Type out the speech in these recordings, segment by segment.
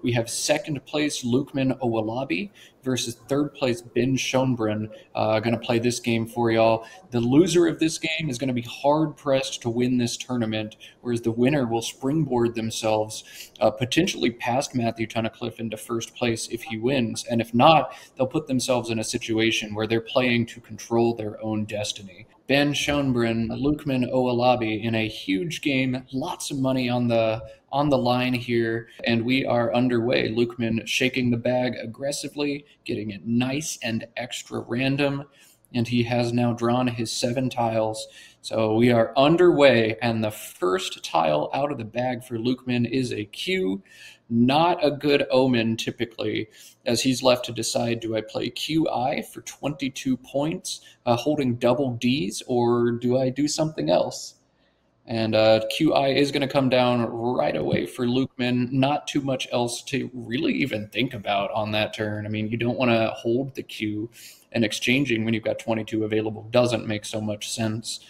We have second place Lukeman Owo-Owolabi versus third place Ben Schoenbrun. Going to play this game for y'all. The loser of this game is going to be hard pressed to win this tournament, whereas the winner will springboard themselves potentially past Matthew Tunnicliffe into first place if he wins. And if not, they'll put themselves in a situation where they're playing to control their own destiny. Ben Schoenbrun, Lukeman Owo-Owolabi in a huge game, lots of money on the line here, and we are underway. Lukeman shaking the bag aggressively, getting it nice and extra random, and he has now drawn his 7 tiles. So we are underway, and the first tile out of the bag for Lukeman is a Q. Not a good omen, typically, as he's left to decide, do I play QI for 22 points, holding double Ds, or do I do something else? And QI is going to come down right away for Lukeman. Not too much else to really even think about on that turn. I mean, you don't want to hold the Q, and exchanging when you've got 22 available doesn't make so much sense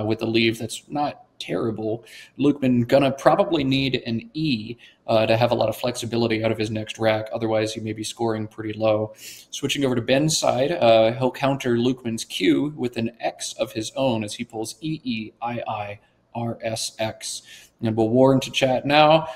with a leave that's not terrible. Lukeman gonna probably need an E to have a lot of flexibility out of his next rack. Otherwise, he may be scoring pretty low. Switching over to Ben's side, he'll counter Lukeman's Q with an X of his own as he pulls EEIIRSX. And we'll warn to chat now,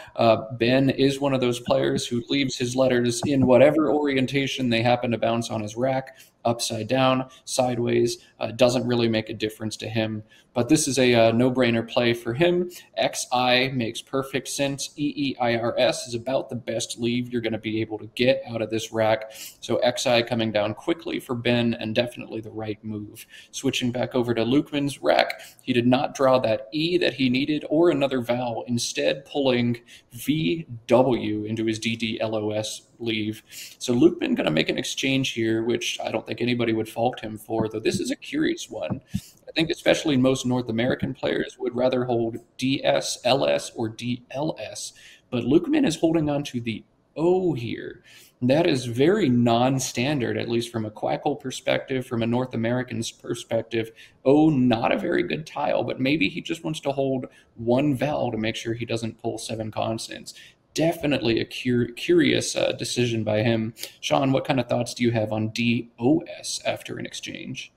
Ben is one of those players who leaves his letters in whatever orientation they happen to bounce on his rack, upside down, sideways, doesn't really make a difference to him. But this is a no-brainer play for him. XI makes perfect sense. EEIRS is about the best leave you're going to be able to get out of this rack. So XI coming down quickly for Ben, and definitely the right move. Switching back over to Lukeman's rack, he did not draw that E that he needed or another vowel, instead pulling VW into his DDLOS leave. So Lukeman going to make an exchange here, which I don't think anybody would fault him for, though this is a curious one. I think especially most North American players would rather hold DS, LS, or DLS, but Lukeman is holding on to the O here. That is very non-standard, at least from a Quackle perspective, from a North American's perspective. O, not a very good tile, but maybe he just wants to hold one vowel to make sure he doesn't pull 7 consonants. Definitely a curious decision by him. Sean, what kind of thoughts do you have on DOS after an exchange?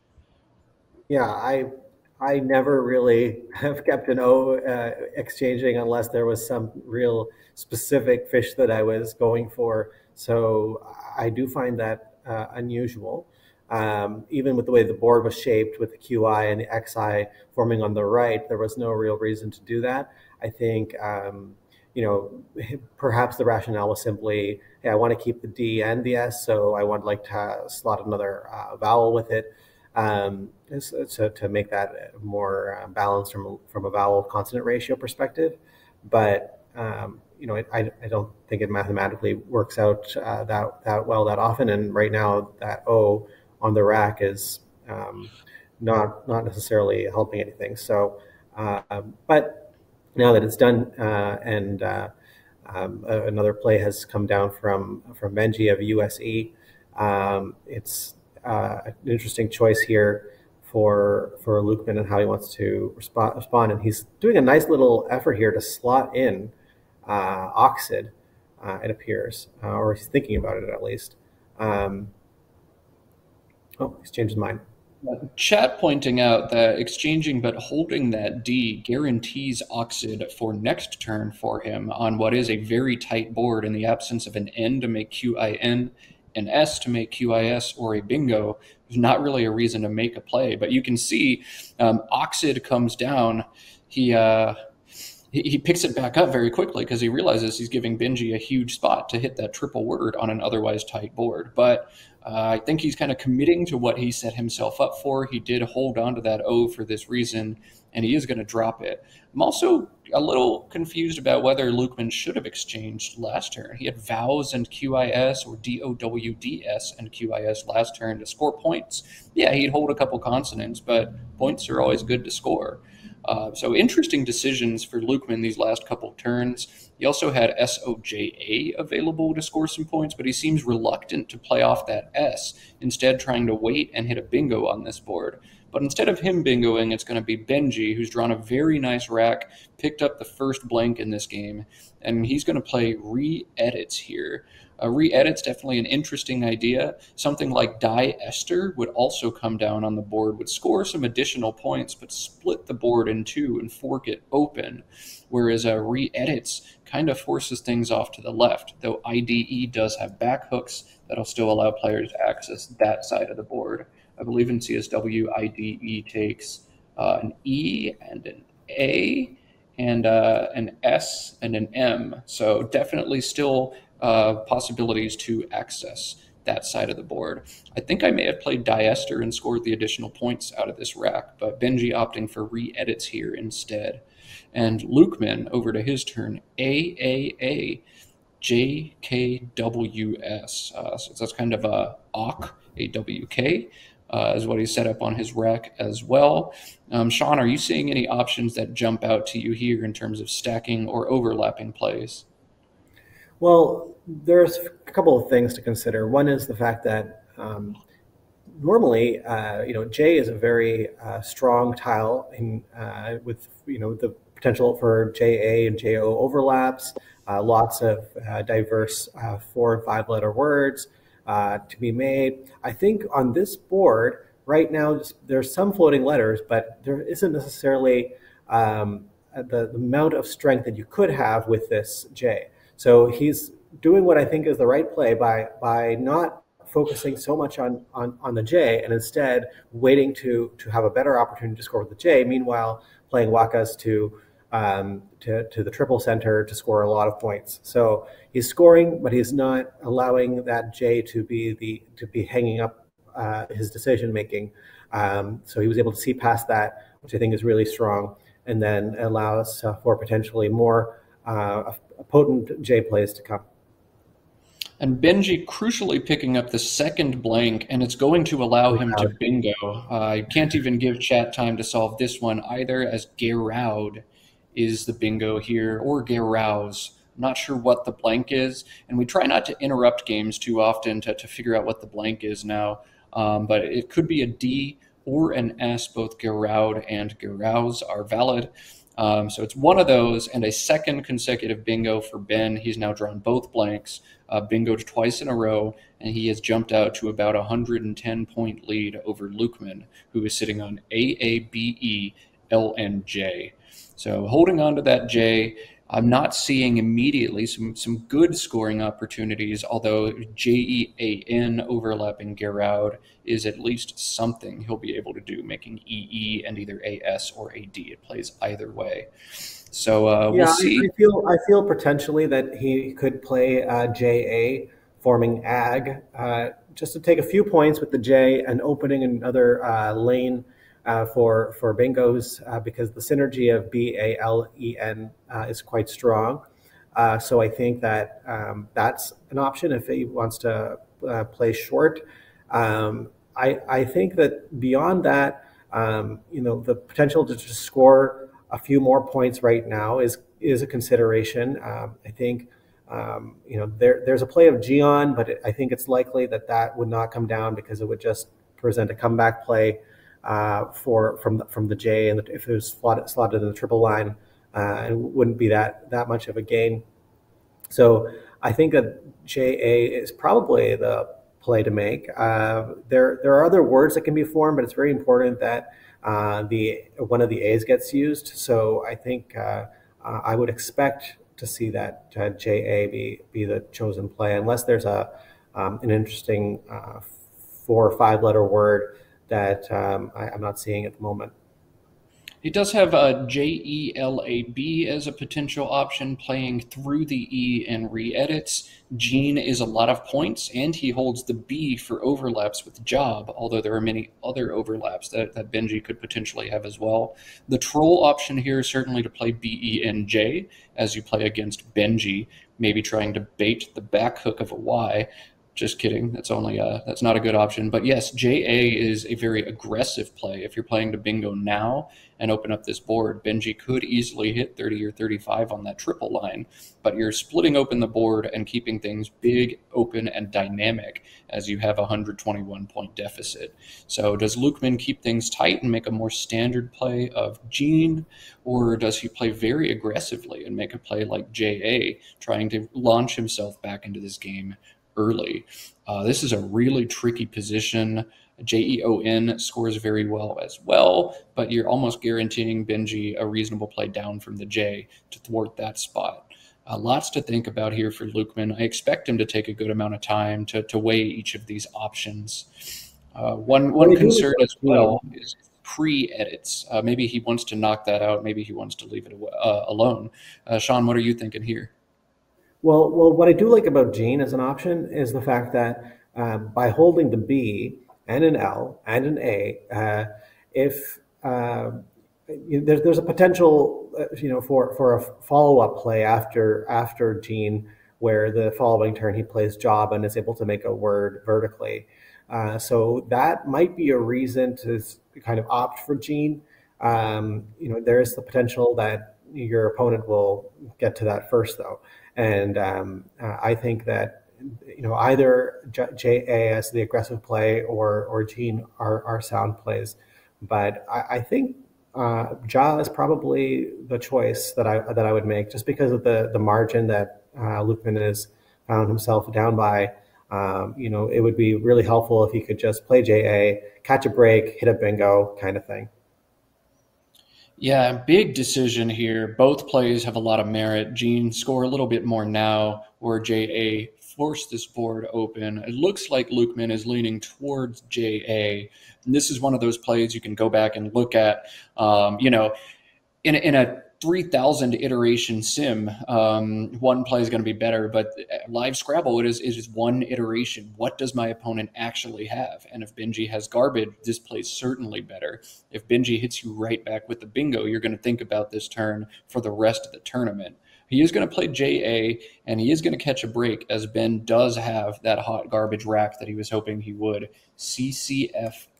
Yeah, I never really have kept an O exchanging unless there was some real specific fish that I was going for. So I do find that unusual. Even with the way the board was shaped with the QI and the XI forming on the right, there was no real reason to do that. I think, perhaps the rationale was simply, hey, I want to keep the D and the S, so I would like to slot another vowel with it. So to make that more balanced from a vowel consonant ratio perspective. But I don't think it mathematically works out that well that often. And right now, that O on the rack is not necessarily helping anything. So, but now that it's done, and another play has come down from Benji of USE, it's an interesting choice here for Lukeman and how he wants to respond. And he's doing a nice little effort here to slot in Oxid, it appears, or he's thinking about it at least. Oh, he's changed his mind. Chat pointing out that exchanging but holding that D guarantees Oxid for next turn for him on what is a very tight board in the absence of an N to make QIN, an S to make QIS, or a bingo. There's not really a reason to make a play, but you can see Oxid comes down. He picks it back up very quickly because he realizes he's giving Benji a huge spot to hit that triple word on an otherwise tight board. But I think he's kind of committing to what he set himself up for. He did hold on to that O for this reason, and he is going to drop it. I'm also a little confused about whether Lukeman should have exchanged last turn. He had vowels and QIS, or DOWDS and QIS last turn to score points. Yeah, he'd hold a couple consonants, but points are always good to score. So interesting decisions for Lukeman these last couple turns. He also had SOJA available to score some points, but he seems reluctant to play off that S, instead trying to wait and hit a bingo on this board. But instead of him bingoing, it's going to be Benji, who's drawn a very nice rack, picked up the first blank in this game, and he's going to play re-edits here. Re-edit's definitely an interesting idea. Something like Die Esther would also come down on the board, would score some additional points, but split the board in two and fork it open. Whereas re-edits kind of forces things off to the left, though IDE does have back hooks that'll still allow players to access that side of the board. I believe in CSW, IDE takes an E and an A and an S and an M. So definitely still possibilities to access that side of the board. I think I may have played Die Esther and scored the additional points out of this rack, but Benji opting for re-edits here instead. And Lukeman, over to his turn, AAA, JKWS. So that's kind of a AWK, AWK, is what he set up on his rack as well. Sean, are you seeing any options that jump out to you here in terms of stacking or overlapping plays? Well, there's a couple of things to consider. One is the fact that normally, J is a very strong tile with the potential for JA and JO overlaps, lots of diverse 4 and 5 letter words to be made. I think on this board right now, there's some floating letters, but there isn't necessarily the amount of strength that you could have with this J. So he's doing what I think is the right play by not focusing so much on the J and instead waiting to have a better opportunity to score with the J. Meanwhile, playing wakas to the triple center to score a lot of points. So he's scoring, but he's not allowing that J to be hanging up his decision making. So he was able to see past that, which I think is really strong, and then allows for potentially more potent J plays to come. And Benji crucially picking up the second blank, and it's going to allow him to bingo. I can't even give chat time to solve this one either, as Geroud is the bingo here, or Gerouse. Not sure what the blank is, and we try not to interrupt games too often to figure out what the blank is now, but it could be a D or an S. Both Geroud and Gerouse are valid. So it's one of those, and a second consecutive bingo for Ben. He's now drawn both blanks, bingoed twice in a row, and he has jumped out to about a 110-point lead over Lukeman, who is sitting on AABELNJ. So holding on to that J, I'm not seeing immediately some good scoring opportunities, although JEAN overlapping Geroud is at least something he'll be able to do, making EE and either AS or AD. It plays either way. So we'll see. I feel potentially that he could play JA, forming AG, just to take a few points with the J and opening another lane for bingos, because the synergy of BALEN is quite strong. So I think that that's an option if he wants to play short. I think that beyond that, the potential to just score a few more points right now is a consideration. I think there's a play of Gion, but I think it's likely that would not come down because it would just present a comeback play from the J, and if it was slotted in the triple line, it wouldn't be that much of a gain. So I think that JA is probably the play to make. There are other words that can be formed, but it's very important that one of the A's gets used. So I think I would expect to see that JA be the chosen play, unless there's an interesting 4 or 5 letter word that I'm not seeing at the moment. He does have a JELAB as a potential option, playing through the E in re-edits. Gene is a lot of points, and he holds the B for overlaps with job, although there are many other overlaps that Benji could potentially have as well. The troll option here is certainly to play BENJ as you play against Benji, maybe trying to bait the back hook of a Y. Just kidding. That's not a good option. But yes, JA is a very aggressive play. If you're playing to bingo now and open up this board, Benji could easily hit 30 or 35 on that triple line, but you're splitting open the board and keeping things big, open, and dynamic as you have a 121-point deficit. So does Lukeman keep things tight and make a more standard play of Gene, or does he play very aggressively and make a play like JA, trying to launch himself back into this game early? This is a really tricky position. JEON scores very well as well, but you're almost guaranteeing Benji a reasonable play down from the J to thwart that spot. Lots to think about here for Lukeman. I expect him to take a good amount of time to weigh each of these options. One concern as well is pre-edits. Maybe he wants to knock that out. Maybe he wants to leave it alone. Sean, what are you thinking here? Well, what I do like about Gene as an option is the fact that by holding the B and an L and an A, if there's a potential, for a follow-up play after Gene, where the following turn he plays Job and is able to make a word vertically. So that might be a reason to kind of opt for Gene. There is the potential that your opponent will get to that first, though. And I think that either JA as the aggressive play or Gene are sound plays, but I think Ja is probably the choice that I would make, just because of the margin that Lukeman has found himself down by. It would be really helpful if he could just play JA, catch a break, hit a bingo kind of thing. Yeah, big decision here. Both plays have a lot of merit. Gene score a little bit more now, or JA force this board open. It looks like Lukeman is leaning towards JA. And this is one of those plays you can go back and look at. In a 3,000 iteration sim, one play is going to be better, but live Scrabble, it is one iteration. What does my opponent actually have? And if Benji has garbage, this plays certainly better. If Benji hits you right back with the bingo, you're going to think about this turn for the rest of the tournament. He is going to play JA, and he is going to catch a break, as Ben does have that hot garbage rack that he was hoping he would. CCFIIRY.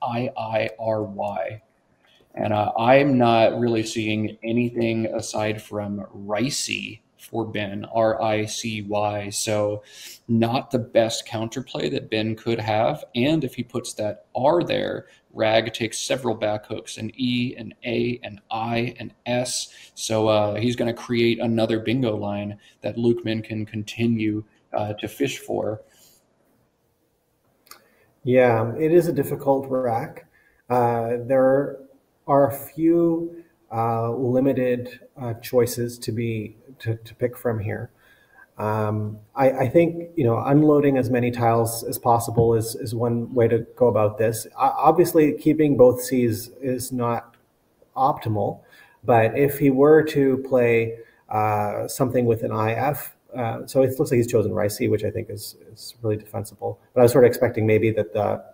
And I'm not really seeing anything aside from Ricey for Ben, RICY. So not the best counterplay that Ben could have. And if he puts that R there, Rag takes several back hooks, an E, an A, an I, an S. So he's going to create another bingo line that Lukeman can continue to fish for. Yeah, it is a difficult rack. There are a few limited choices to pick from here. I think unloading as many tiles as possible is one way to go about this. Obviously, keeping both C's is not optimal, but if he were to play something with an IF, so it looks like he's chosen Ricey, which I think is really defensible. But I was sort of expecting maybe that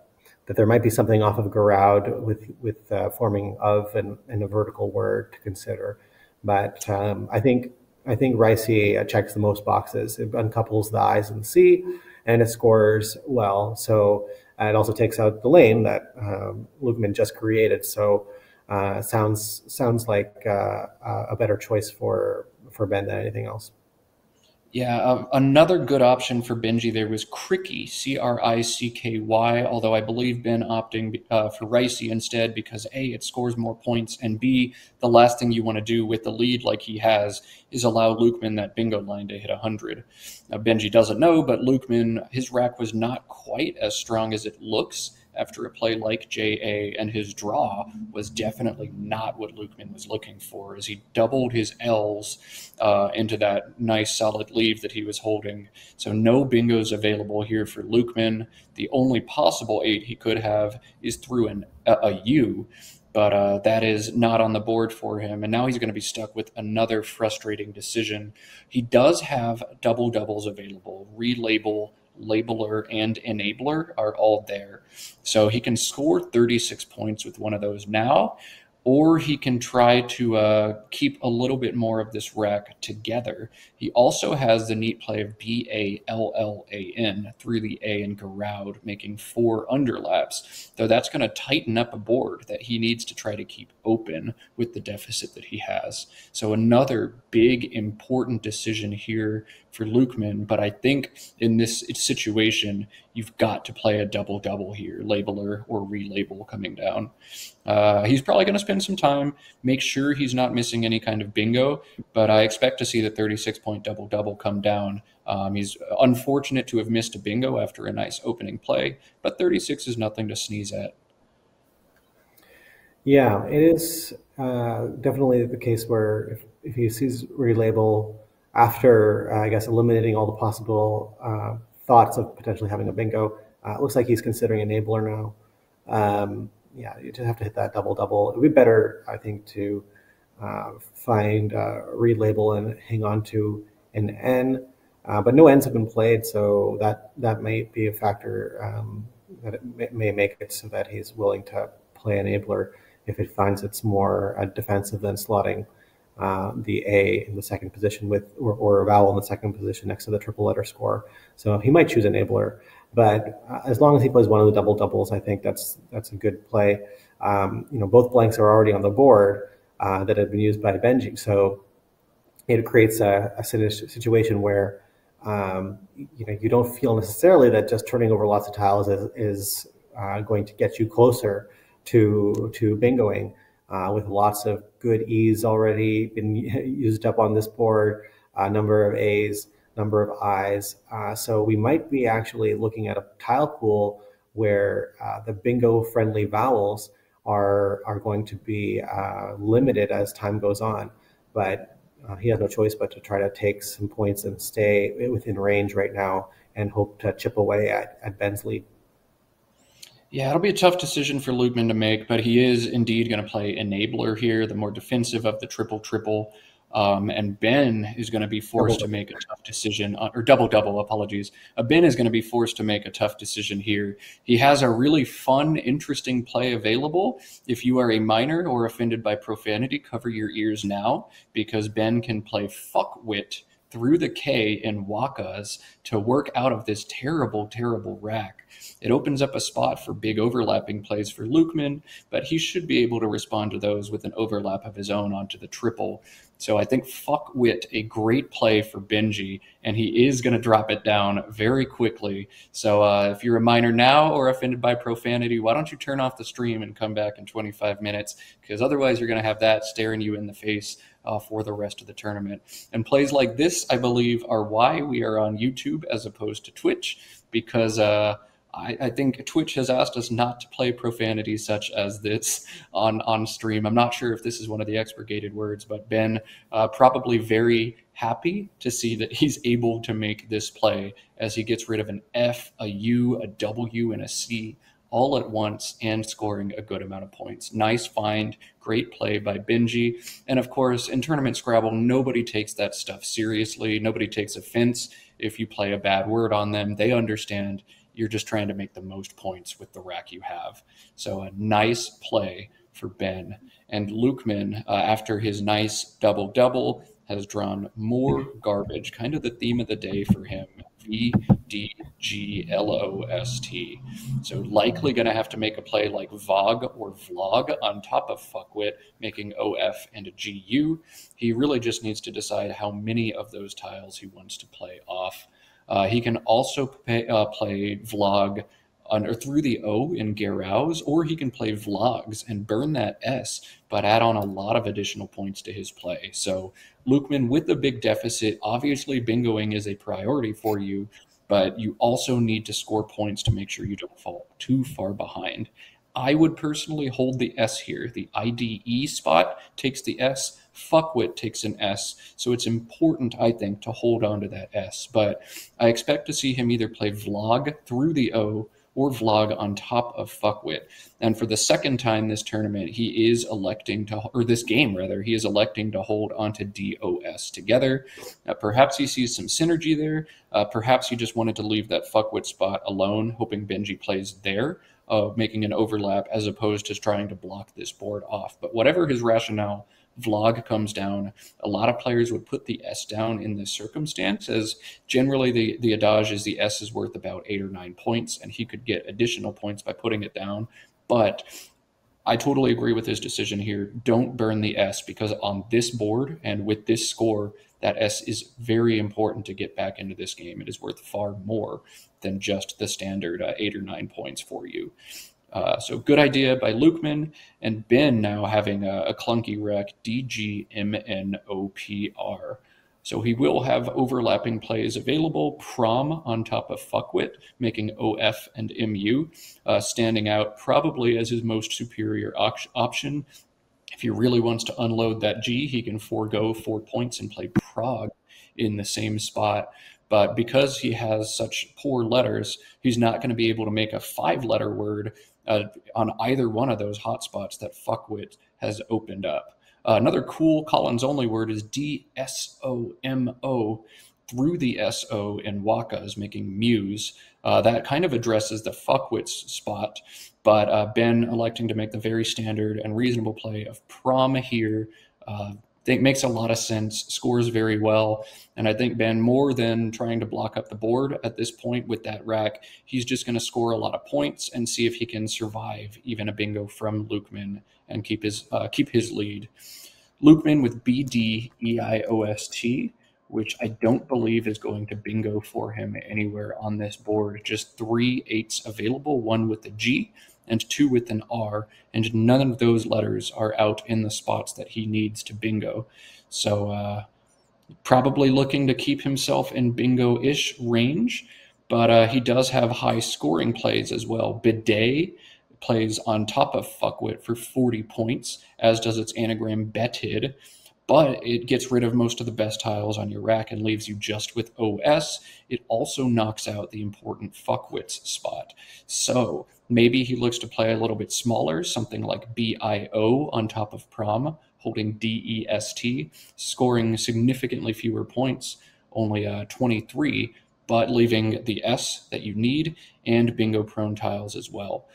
there might be something off of Garoud with forming of and a vertical word to consider. But I think Ricey checks the most boxes. It uncouples the I's and the C, and it scores well. So it also takes out the lane that Lukeman just created. So sounds like a better choice for Ben than anything else. Yeah, another good option for Benji there was Cricky, CRICKY, although I believe Ben opting for Ricey instead because A, it scores more points, and B, the last thing you want to do with the lead like he has is allow Lukeman that bingo line to hit 100. Now, Benji doesn't know, but Lukeman, his rack was not quite as strong as it looks after a play like JA, and his draw was definitely not what Lukeman was looking for, as he doubled his L's into that nice solid lead that he was holding. So no bingos available here for Lukeman. The only possible 8 he could have is through a U, but that is not on the board for him, and now he's going to be stuck with another frustrating decision. He does have double doubles available. Relabel, labeler, and enabler are all there. So he can score 36 points with one of those now, or he can try to keep a little bit more of this rack together. He also has the neat play of Ballan through the A and Garoud, making 4 underlaps, though that's going to tighten up a board that he needs to try to keep open with the deficit that he has. So another big, important decision here for Lukeman, but I think in this situation, you've got to play a double-double here, labeler or relabel coming down. He's probably going to spend some time, make sure he's not missing any kind of bingo, but I expect to see the 36-point double-double come down. He's unfortunate to have missed a bingo after a nice opening play, but 36 is nothing to sneeze at. Yeah, it is definitely the case where if he sees relabel after, I guess, eliminating all the possible thoughts of potentially having a bingo, it looks like he's considering enabler now. Yeah, you just have to hit that double double. It would be better, I think, to find relabel and hang on to an N, but no N's have been played, so that might be a factor that it may make it so that he's willing to play enabler if it finds it's more defensive than slotting the A in the second position with or a vowel in the second position next to the triple letter score. So he might choose enabler, but as long as he plays one of the double doubles, I think that's a good play. Both blanks are already on the board that have been used by Benji, so it creates a situation where you don't feel necessarily that just turning over lots of tiles is going to get you closer to bingoing, with lots of good E's already been used up on this board, number of A's, number of I's. So we might be actually looking at a tile pool where the bingo-friendly vowels are going to be limited as time goes on. But he has no choice but to try to take some points and stay within range right now and hope to chip away at Ben's lead. Yeah, it'll be a tough decision for Lukeman to make, but he is indeed going to play enabler here, the more defensive of the triple-triple. And Ben is going to be forced to make a tough decision, or double-double, apologies. Ben is going to be forced to make a tough decision here. He has a really fun, interesting play available. If you are a minor or offended by profanity, cover your ears now, because Ben can play fuckwit through the K in wakas to work out of this terrible, terrible rack. It opens up a spot for big overlapping plays for Lukeman, but he should be able to respond to those with an overlap of his own onto the triple. So I think fuckwit, a great play for Benji, and he is going to drop it down very quickly. So if you're a minor now or offended by profanity, why don't you turn off the stream and come back in 25 minutes? Because otherwise you're going to have that staring you in the face for the rest of the tournament. And plays like this, I believe, are why we are on YouTube as opposed to Twitch, because I think Twitch has asked us not to play profanity such as this on stream. I'm not sure if this is one of the expurgated words, but Ben probably very happy to see that he's able to make this play as he gets rid of an F, a U, a W, and a C all at once and scoring a good amount of points. Nice find, great play by Benji. And of course, in Tournament Scrabble, nobody takes that stuff seriously. Nobody takes offense if you play a bad word on them. They understand you're just trying to make the most points with the rack you have. So a nice play for Ben. And Lukeman, after his nice double-double, has drawn more garbage, kind of the theme of the day for him, VDGLOST. So likely going to have to make a play like VOG or Vlog on top of fuckwit, making OF and a GU. He really just needs to decide how many of those tiles he wants to play off. He can also play Vlog under through the O in Garouz, or he can play Vlogs and burn that S, but add on a lot of additional points to his play. So Lukeman, with the big deficit, obviously bingoing is a priority for you, but you also need to score points to make sure you don't fall too far behind. I would personally hold the S here. The IDE spot takes the S, fuckwit takes an S, so it's important, I think, to hold on to that S. But I expect to see him either play Vlog through the O or Vlog on top of fuckwit. And for the second time this tournament, he is electing to, or this game rather, he is electing to hold onto DOS together. Perhaps he sees some synergy there. Perhaps he just wanted to leave that fuckwit spot alone, hoping Benji plays there. making an overlap as opposed to trying to block this board off. But whatever his rationale, Vlog comes down. A lot of players would put the S down in this circumstance, as generally the adage is the S is worth about 8 or 9 points, and he could get additional points by putting it down. But I totally agree with his decision here. Don't burn the S, because on this board and with this score, that S is very important to get back into this game. It is worth far more than just the standard 8 or 9 points for you. So good idea by Lukeman, and Ben now having a clunky rec, DGMNOPR. So he will have overlapping plays available. Prom on top of Fuckwit, making OF and MU, standing out probably as his most superior option. If he really wants to unload that G, he can forego 4 points and play Prague in the same spot. But because he has such poor letters, he's not going to be able to make a 5-letter word on either one of those hotspots that Fuckwit has opened up. Another cool Collins only word is DSOMO through the SO in Wakas, making Muse. That kind of addresses the Fuckwits spot, but Ben electing to make the very standard and reasonable play of Prom here. I think makes a lot of sense, scores very well, and I think Ben, more than trying to block up the board at this point with that rack, he's just going to score a lot of points and see if he can survive even a bingo from Lukeman and keep his lead. Lukeman with BDEIOST, which I don't believe is going to bingo for him anywhere on this board. Just 3 8s available, 1 with the G and 2 with an R, and none of those letters are out in the spots that he needs to bingo. So probably looking to keep himself in bingo-ish range, but he does have high scoring plays as well. Bidet plays on top of Fuckwit for 40 points, as does its anagram Betid, but it gets rid of most of the best tiles on your rack and leaves you just with OS. It also knocks out the important Fuckwits spot. So maybe he looks to play a little bit smaller, something like BIO on top of Prom, holding DEST, scoring significantly fewer points, only 23, but leaving the S that you need and bingo-prone tiles as well.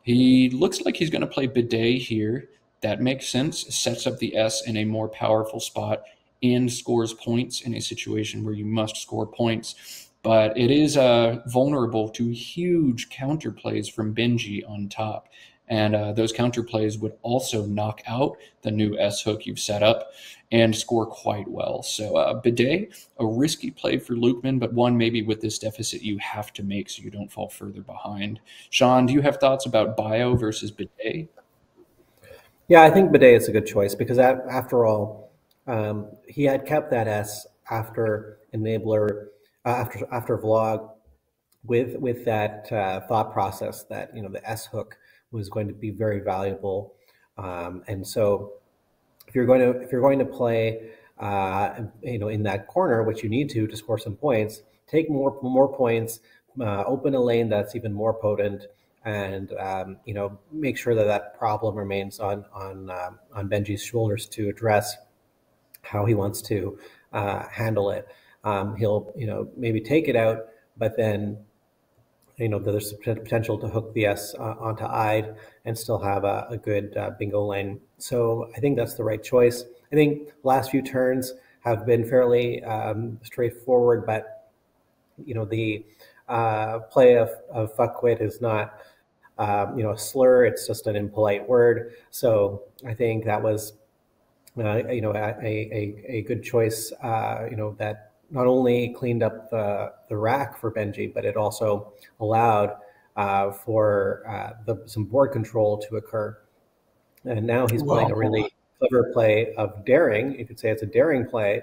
He looks like he's going to play Bidet here. That makes sense, sets up the S in a more powerful spot and scores points in a situation where you must score points. But it is vulnerable to huge counterplays from Benji on top. And those counterplays would also knock out the new S hook you've set up and score quite well. So Bidet, a risky play for Lukeman, but one maybe with this deficit you have to make so you don't fall further behind. Sean, do you have thoughts about Bio versus Bidet? Yeah, I think Bidet is a good choice because after all, he had kept that S after Enabler, after Vlog, with that thought process that the S hook was going to be very valuable, and so if you're going to play in that corner, which you need to score some points, take more points, open a lane that's even more potent, and make sure that problem remains on Benji's shoulders to address how he wants to handle it. He'll maybe take it out, but then there's potential to hook the S onto Ide and still have a good bingo lane. So I think that's the right choice. I think the last few turns have been fairly straightforward, but the play of fuckwit is not a slur. It's just an impolite word. So I think that was a good choice. That not only cleaned up the rack for Benji, but it also allowed for some board control to occur. And now he's playing a really clever play of daring. You could say it's a daring play,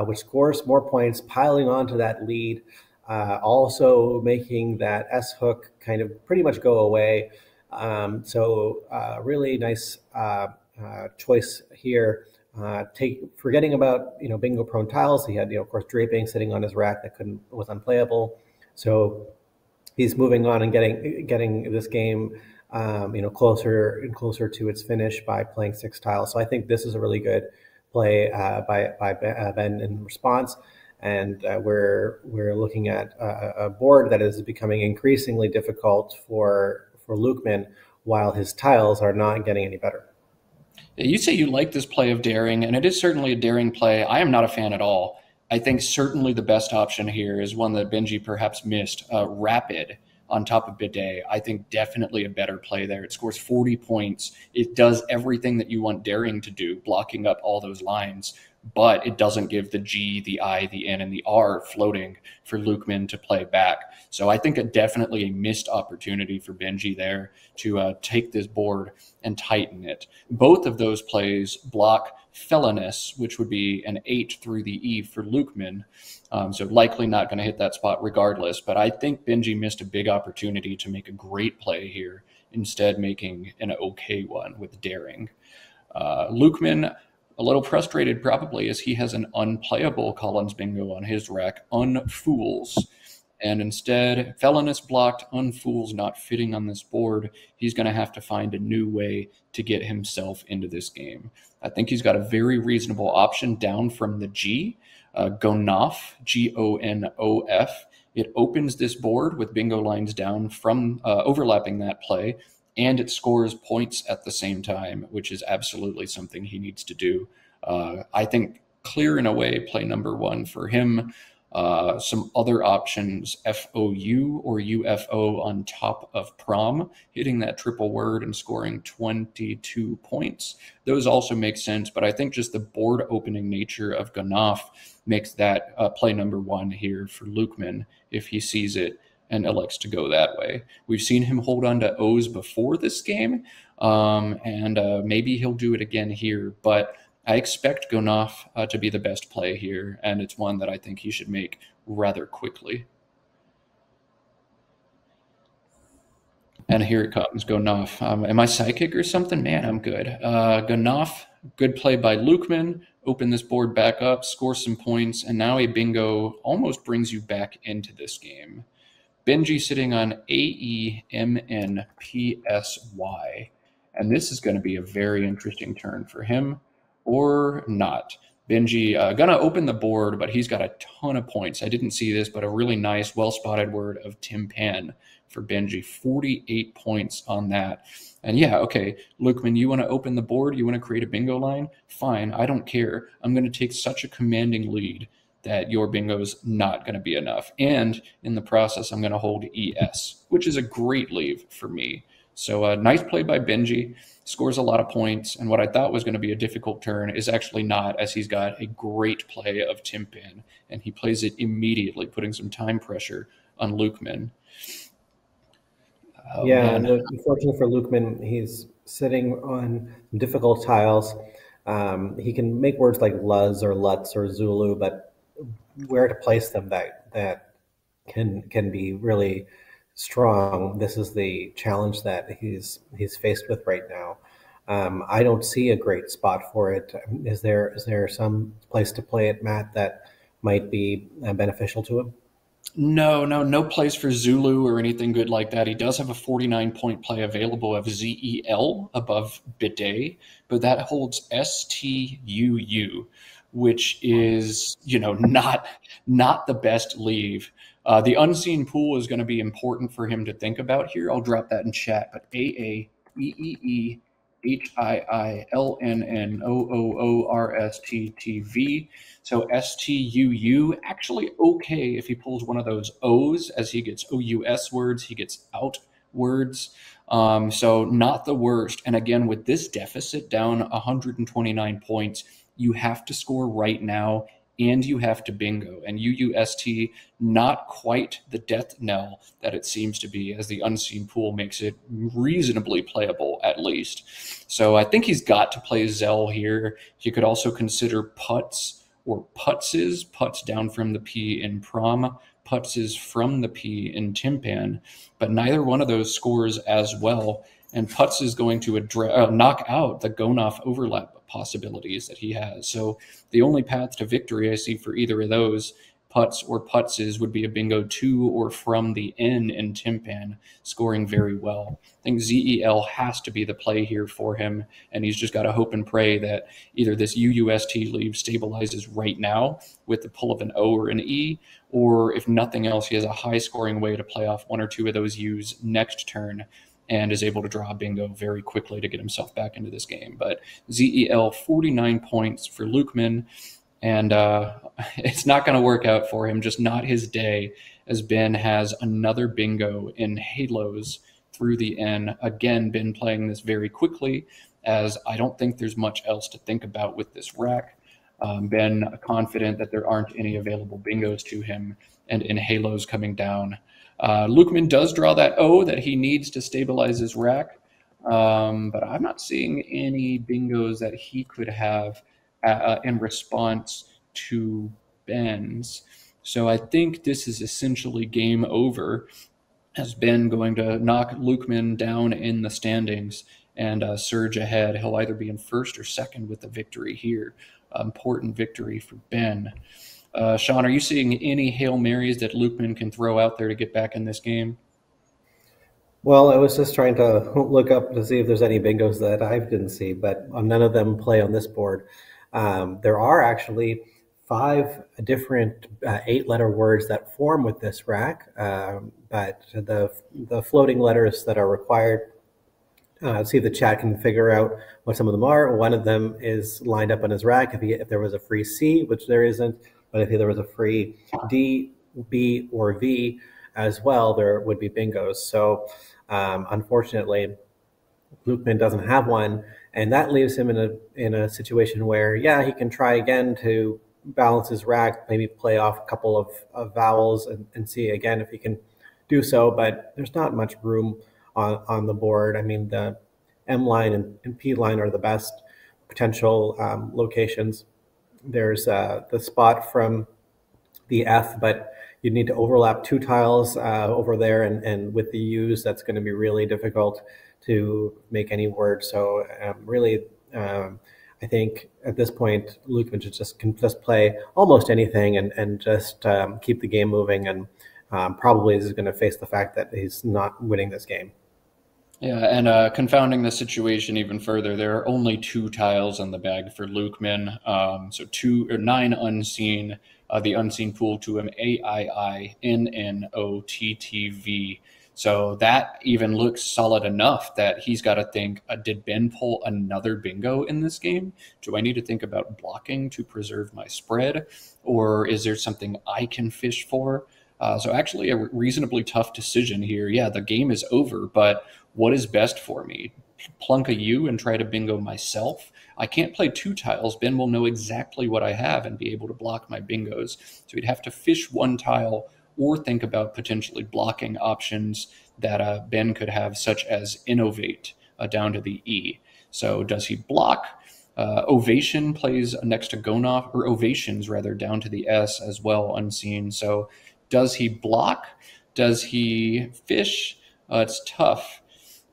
which scores more points, piling onto that lead, also making that S hook kind of pretty much go away. So really nice choice here. Forgetting about bingo prone tiles. He had of course draping sitting on his rack that was unplayable. So he's moving on and getting this game closer and closer to its finish by playing 6 tiles. So I think this is a really good play by Ben in response. And we're looking at a board that is becoming increasingly difficult for for Lukeman, while his tiles are not getting any better. You say you like this play of daring, and it is certainly a daring play. I am not a fan at all. I think certainly the best option here is one that Benji perhaps missed, Rapid on top of Bidet. I think definitely a better play there. It scores 40 points. It does everything that you want daring to do, blocking up all those lines, but it doesn't give the G, the I, the N, and the R floating for Lukeman to play back. So I think definitely a missed opportunity for Benji there to take this board and tighten it. Both of those plays block Felonious, which would be an 8 through the E for Lukeman. So likely not going to hit that spot regardless. But I think Benji missed a big opportunity to make a great play here, instead making an okay one with daring. Lukeman, a little frustrated probably, as he has an unplayable Collins bingo on his rack, Unfools. And instead, Felonious blocked, Unfools not fitting on this board. He's going to have to find a new way to get himself into this game. I think he's got a very reasonable option down from the G, Gonoff, Gonof. It opens this board with bingo lines down from overlapping that play, and it scores points at the same time, which is absolutely something he needs to do. I think clear and away play number one for him. Some other options, FOU or UFO on top of prom, hitting that triple word and scoring 22 points. Those also make sense, but I think just the board opening nature of Gonoff makes that play number one here for Lukeman if he sees it and elects to go that way. We've seen him hold on to O's before this game, and maybe he'll do it again here, but I expect Gonoff to be the best play here, and it's one that I think he should make rather quickly. And here it comes, Gonoff. Am I psychic or something? Man, I'm good. Gonoff, good play by Lukeman. Open this board back up, score some points, and now a bingo almost brings you back into this game. Benji sitting on AEMNPSY, and this is going to be a very interesting turn for him. Or not. Benji gonna open the board, but he's got a ton of points. I didn't see this, but a really nice, well-spotted word of Timpan for Benji. 48 points on that. And yeah, okay, Lukeman, you want to open the board? You want to create a bingo line? Fine, I don't care. I'm going to take such a commanding lead that your bingo's not going to be enough. And in the process, I'm going to hold ES, which is a great leave for me. So nice play by Benji. Scores a lot of points, and what I thought was going to be a difficult turn is actually not, as he's got a great play of Timpan, and he plays it immediately, putting some time pressure on Lukeman. Oh, yeah, and unfortunately for Lukeman, he's sitting on difficult tiles. He can make words like Luz or Lutz or Zulu, but where to place them that can be really strong. This is the challenge that he's faced with right now. I don't see a great spot for it. Is there some place to play it, Matt, that might be beneficial to him? No place for Zulu or anything good like that. He does have a 49-point play available of ZEL above Bidet, but that holds STUU, which is, not the best leave. The unseen pool is going to be important for him to think about here. I'll drop that in chat, but AAEEHIILNNOOORSTTV. So STUU, actually okay if he pulls one of those O's, as he gets OUS words, he gets out words. So not the worst. And again, with this deficit down 129 points, you have to score right now, and you have to bingo. And UUST, not quite the death knell that it seems to be, as the unseen pool makes it reasonably playable, at least. So I think he's got to play Zell here. He could also consider Putz or Putzes, Putz down from the P in prom, Putzes from the P in Timpan, but neither one of those scores as well. And Putz is going to knock out the Gonoff overlap possibilities that he has. So the only path to victory I see for either of those, Putz or Putzes, would be a bingo to or from the N in Timpan, scoring very well. I think ZEL has to be the play here for him, and he's just got to hope and pray that either this UUST leave stabilizes right now with the pull of an O or an E, or if nothing else, he has a high-scoring way to play off one or two of those U's next turn. and is able to draw a bingo very quickly to get himself back into this game. But ZEL 49 points for Lukeman, and it's not going to work out for him, just not his day, as Ben has another bingo in Halos through the N. Again, Ben playing this very quickly, as I don't think there's much else to think about with this rack. Ben confident that there aren't any available bingos to him, and in Halos coming down. Lukeman does draw that O that he needs to stabilize his rack, but I'm not seeing any bingos that he could have in response to Ben's. So I think this is essentially game over, as Ben going to knock Lukeman down in the standings and surge ahead. He'll either be in first or second with the victory here. Important victory for Ben. Sean, are you seeing any Hail Marys that Lukeman can throw out there to get back in this game? Well, I was just trying to look up to see if there's any bingos that I didn't see, but none of them play on this board. There are actually 5 different 8-letter words that form with this rack, but the floating letters that are required, see if the chat can figure out what some of them are. One of them is lined up on his rack if there was a free C, which there isn't, but if there was a free D, B, or V as well, there would be bingos. So unfortunately, Lukeman doesn't have one, and that leaves him in a situation where, yeah, he can try again to balance his rack, maybe play off a couple of vowels and see again if he can do so, but there's not much room on the board. I mean, the M line and P line are the best potential locations. There's the spot from the F, but you need to overlap 2 tiles over there, and with the U's, that's going to be really difficult to make any word. So really, I think at this point, Lukeman can just play almost anything and just keep the game moving, and probably is going to face the fact that he's not winning this game. Yeah, and confounding the situation even further, there are only 2 tiles on the bag for Lukeman. So 9 unseen. The unseen pool to him, AIINNOTTV. So that even looks solid enough that he's got to think, did Ben pull another bingo in this game? Do I need to think about blocking to preserve my spread? Or is there something I can fish for? So actually a reasonably tough decision here. Yeah, the game is over, but what is best for me? Plunk a U and try to bingo myself? I can't play 2 tiles. Ben will know exactly what I have and be able to block my bingos. So he'd have to fish 1 tile or think about potentially blocking options that Ben could have, such as innovate down to the E. So does he block? Ovation plays next to Gonoff, or ovations rather, down to the S as well, unseen. So does he block? Does he fish? It's tough.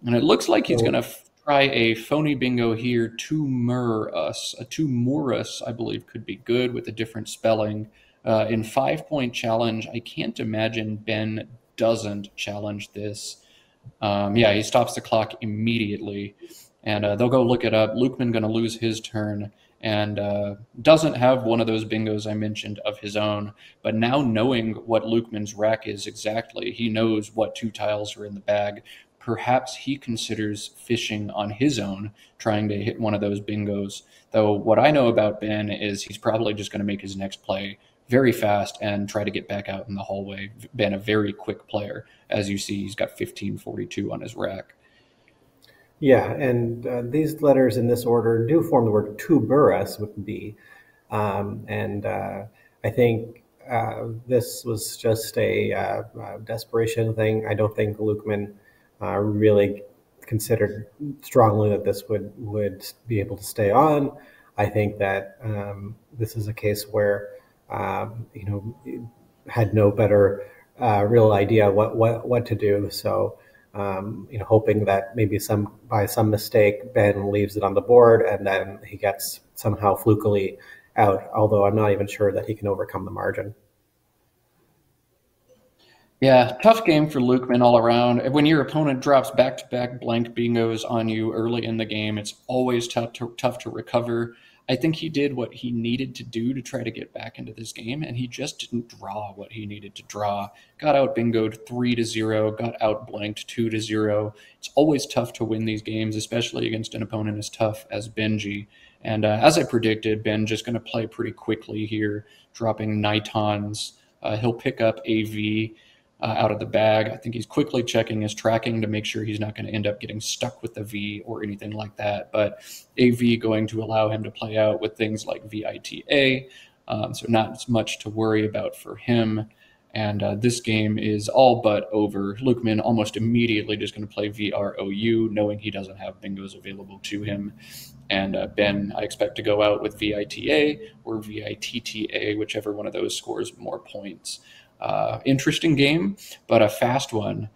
And it looks like he's going to try a phony bingo here, to mur us. A to moor us, I believe, could be good with a different spelling. In 5-point challenge, I can't imagine Ben doesn't challenge this. Yeah, he stops the clock immediately, and they'll go look it up. Lukeman going to lose his turn, and doesn't have one of those bingos I mentioned of his own. But now knowing what Lukeman's rack is exactly, he knows what 2 tiles are in the bag. Perhaps he considers fishing on his own, trying to hit one of those bingos. Though what I know about Ben is he's probably just going to make his next play very fast and try to get back out in the hallway. Ben, a very quick player. As you see, he's got 1542 on his rack. Yeah, and these letters in this order do form the word tuberous with B. And I think this was just a desperation thing. I don't think Lukeman really considered strongly that this would be able to stay on. I think that this is a case where had no better real idea what to do. So hoping that maybe by some mistake Ben leaves it on the board and then he gets somehow flukily out. Although I'm not even sure that he can overcome the margin. Yeah, tough game for Lukeman all around. When your opponent drops back-to-back blank bingos on you early in the game, it's always tough to recover. I think he did what he needed to do to try to get back into this game, and he just didn't draw what he needed to draw. Got out bingoed 3-0, got out blanked 2-0. It's always tough to win these games, especially against an opponent as tough as Benji. And as I predicted, Ben just going to play pretty quickly here, dropping Nitons. He'll pick up AV out of the bag. I think he's quickly checking his tracking to make sure he's not going to end up getting stuck with the V or anything like that. But AV going to allow him to play out with things like VITA, so not as much to worry about for him. And this game is all but over. Lukeman almost immediately just going to play VROU, knowing he doesn't have bingos available to him. And Ben, I expect to go out with VITA or VITTA, whichever one of those scores more points. Interesting game, but a fast one.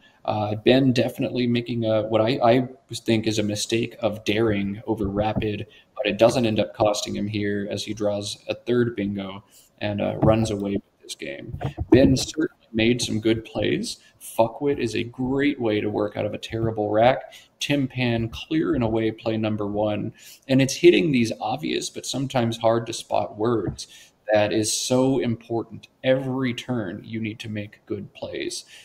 Ben definitely making what I think is a mistake of daring over rapid, but it doesn't end up costing him here as he draws a third bingo and runs away with this game. Ben certainly made some good plays. Fuckwit is a great way to work out of a terrible rack. Timpan clearing away play number one, and it's hitting these obvious but sometimes hard to spot words that is so important. Every turn, you need to make good plays.